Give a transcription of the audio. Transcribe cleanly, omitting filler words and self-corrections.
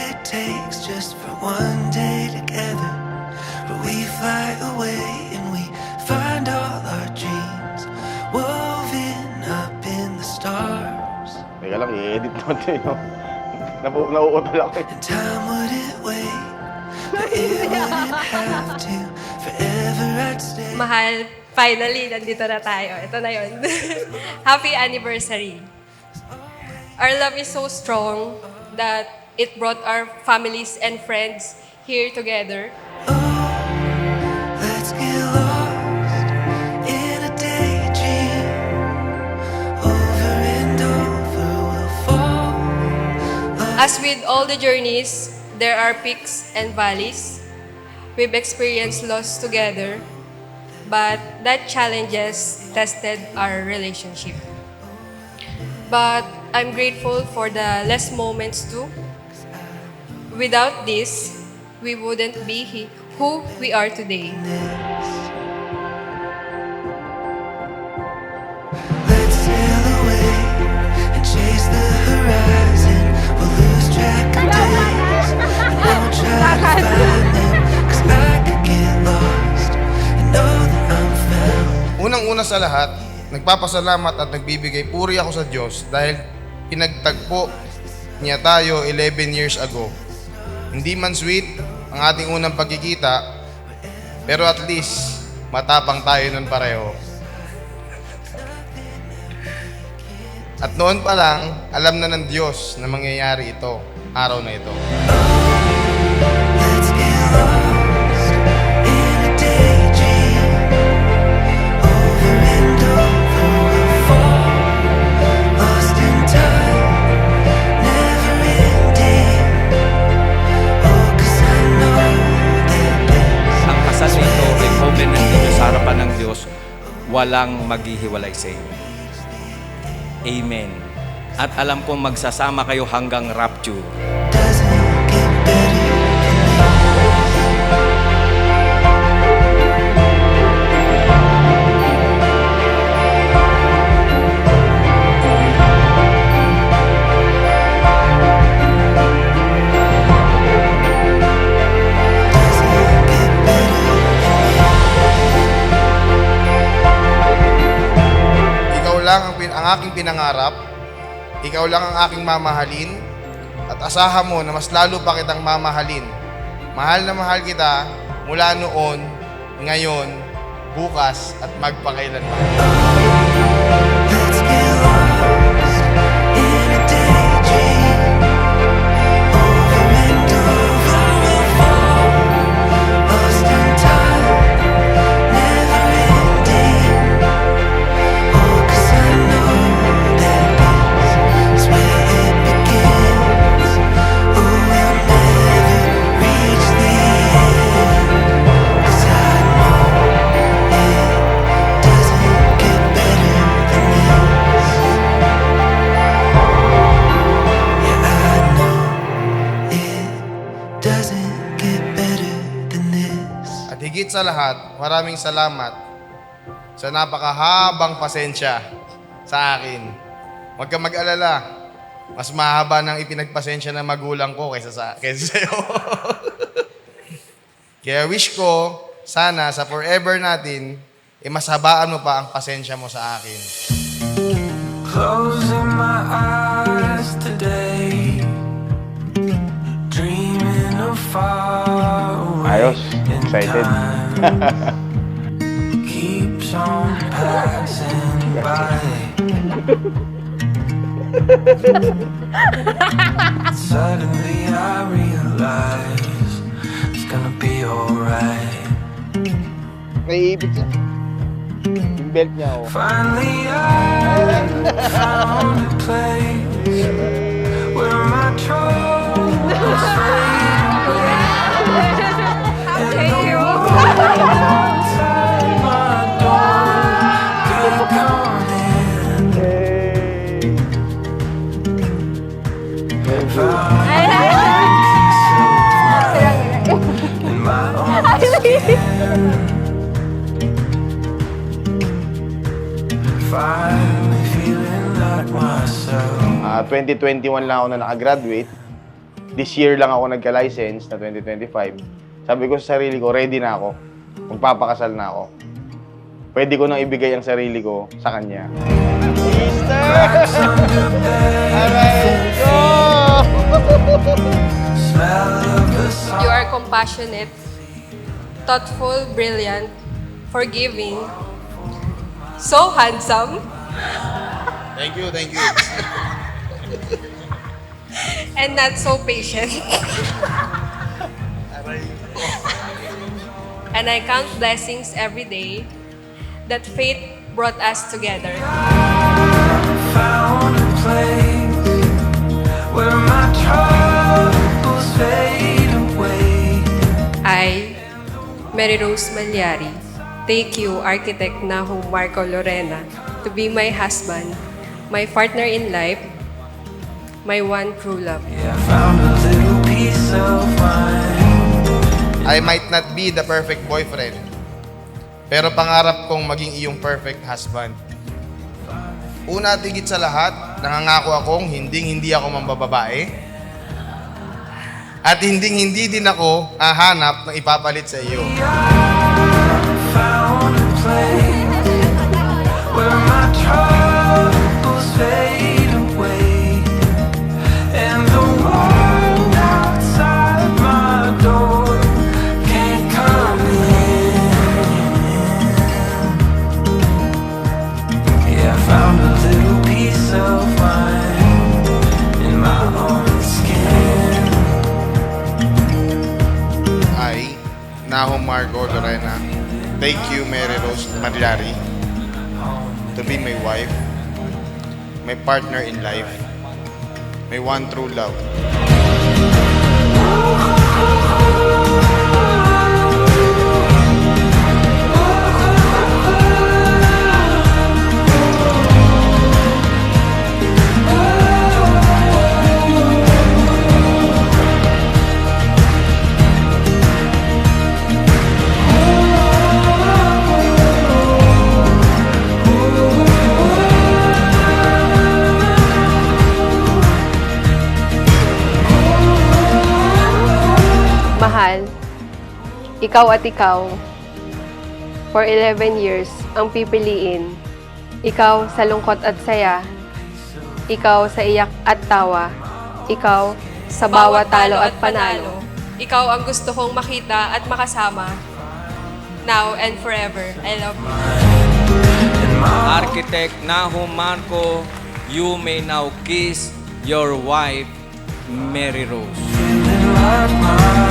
it takes just for one day together, where we fly away and we find all our dreams woven up in the stars. Teka lang, i-edit natin yun. Nauutol ako eh. And time wouldn't wait, but it wouldn't have to. Forever I'd stay. Mahal, finally, nandito na tayo. Ito na yun. Happy anniversary. Our love is so strong that it brought our families and friends here together. Let's get lost in a daydream. Over and over we'll fall. As with all the journeys, there are peaks and valleys. We've experienced loss together, but that challenges tested our relationship. But I'm grateful for the less moments too. Without this, we wouldn't be who we are today. Let's sail away and chase the horizon. We'll lose track of days and won't try to find them. 'Cause I could get lost and know that I'm found. Unang-una sa lahat, nagpapasalamat at nagbibigay puri ako sa Diyos dahil pinagtagpo niya tayo 11 years ago. Hindi man sweet ang ating unang pagkikita, pero at least matapang tayo nun pareho. At noon pa lang, alam na ng Diyos na mangyayari ito, araw na ito. Let's get lost in a daydream. Over and over we'll fall. Lost in time, never ending. Oh, 'cause I know that there's Ang kasal nito ay covenant ninyo sa harapan ng Diyos, walang maghihiwalay sa inyo. Amen. At alam kong magsasama kayo hanggang rapture. doesn't get better. Ikaw lang ang aking pinangarap, ikaw lang ang aking mamahalin, at asahan mo na mas lalo pa kitang mamahalin. Mahal na mahal kita mula noon, ngayon, bukas, at magpakailanman. Let's get lost in a daydream. Over and over we'll fall. Lost in time, never ending. Oh, 'cause I know that this is where it begins. Oh, we'll never reach the end. 'Cause I know it doesn't get better than this. Yeah, I know it doesn't get better than this. At higit sa lahat, maraming salamat sa napakahabang pasensya sa akin. Huwag kang mag-alala, mas mahaba ng ipinagpasensya ng magulang ko kaysa sa'yo. Kaya wish ko, sana sa forever natin, mas habaan mo pa ang pasensya mo sa akin. Closing my eyes today, dreaming of far away. Ayos, excited. Keeps on passing by. Suddenly I realize it's gonna be alright. Naiipit siya. Yung belt niya, oh. Finally I found a place where my troubles fade away. Thank you. Outside my door, can't come in. Found a piece of mind in my own skin. Finally feeling like myself. 2021 lang ako na nakagraduate. this year lang ako nagka-license na 2025. Sabi ko sa sarili ko, ready na ako. Magpapakasal na ako. Pwede ko nang ibigay ang sarili ko sa kanya. You are compassionate, thoughtful, brilliant, forgiving, so handsome, Thank you, thank you. and not so patient. And I count blessings every day that fate brought us together. Found a place where my troubles fade away. I, Mary Rose Malyari, take you, Architect Nahum Marco Lorena, to be my husband, my partner in life, my one true love. Yeah, I found a little piece of mind. I might not be the perfect boyfriend, pero pangarap kong maging iyong perfect husband. Una at higit sa lahat, nangangako akong hindi ako mambababae at hindi din ako hahanap ng ipapalit sa iyo. Found a place where my troubles fade away, and the world outside my door can't come in. Yeah, I found a little piece of mind in my own skin. I, Nahum Marco Lorena, thank you, Mary Rose Maryari, to be my wife, my partner in life, my one true love. Mahal, ikaw at ikaw, for 11 years ang pipiliin. Ikaw sa lungkot at saya, ikaw sa iyak at tawa, ikaw sa bawat talo at panalo. Ikaw ang gusto kong makita at makasama, now and forever. I love you. Architect Nahum Marco, you may now kiss your wife, Mary Rose. Feeling like my